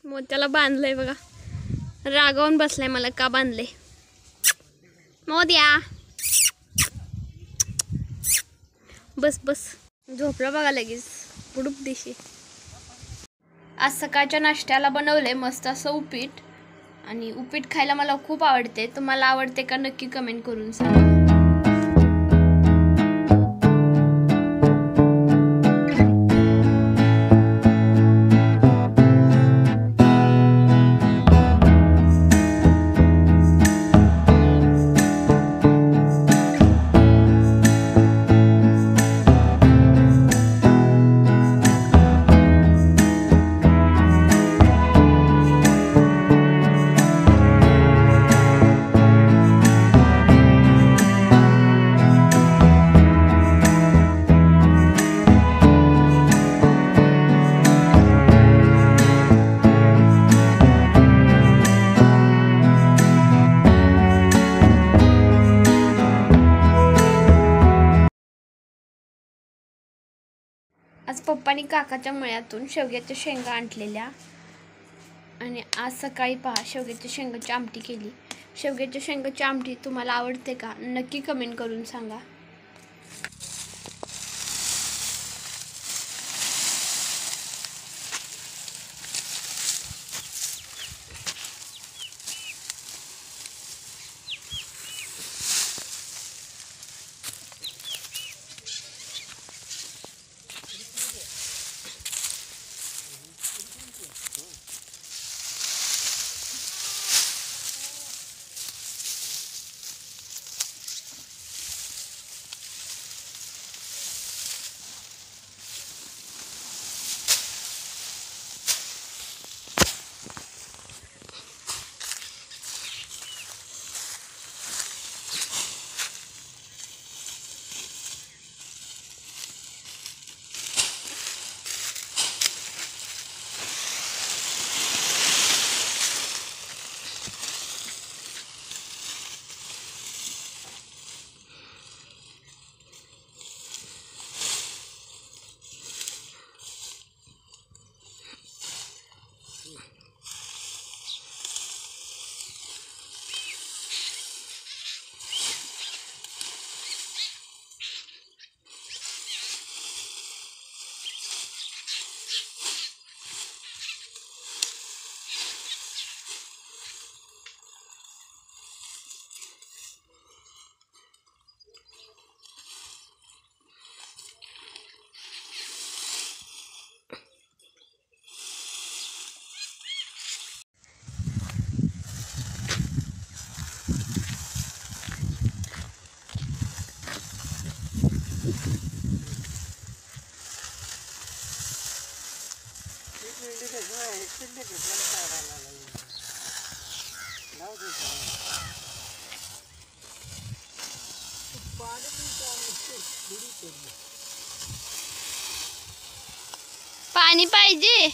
मोत्याला बांधलंय बघा, रागावून बसलाय मला का बांधले. मोद्या बस बस, झोपला बघा लगेच गुडूप दिशी. आज सकाळच्या नाश्त्याला बनवलंय मस्त असं उपीट, आणि उपीट खायला मला खूप आवडते. तुम्हाला आवडते का नक्की कमेंट करून सांगा. आज पप्पानी काकाच्या मळ्यातून शेवग्याच्या शेंगा आणलेल्या, आणि आज सकाळी पहा शेवग्याच्या शेंगाची आमटी केली. शेवग्याच्या शेंगाची आमटी तुम्हाला आवडते का नक्की कमेंट करून सांगा. पाणी पाहिजे.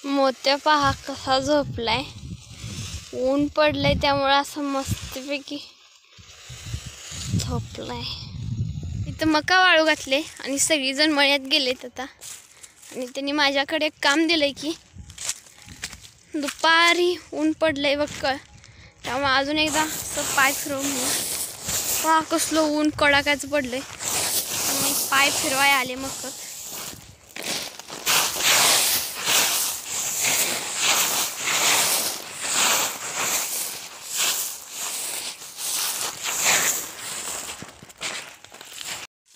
मोत्या पहा कसा झोपलाय. ऊन पडलंय त्यामुळे असं मस्तपैकी झोपलाय. इथं मका वाळू घातले आणि सगळीजण मळ्यात गेलेत आता. आणि त्यांनी माझ्याकडे एक काम दिलंय की दुपारी ऊन पडलंय बक्कळ, त्यामुळे अजून एकदा असं पाय फिरवून पहा कसलं ऊन कडाक्याचं पडलंय. मी पाय फिरवाय आले मग.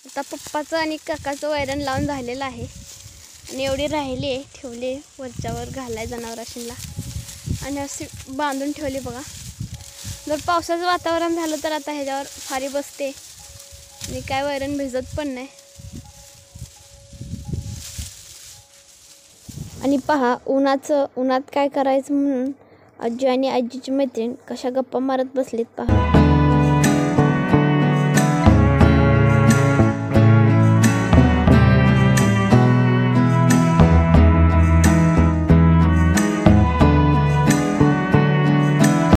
आता पप्पाचं आणि काकाचं वैरण लावून झालेलं आहे, आणि एवढी राहिली आहे ठेवले वरच्यावर घालाय जनावरांना, आणि असे बांधून ठेवले बघा. जर पावसाचं वातावरण झालं तर आता ह्याच्यावर फारी बसते आणि काय वैरण भिजत पण नाही. आणि पहा उन्हात काय करायचं म्हणून आजी आणि आजीची मैत्रीण कशा गप्पा मारत बसलीत पहा.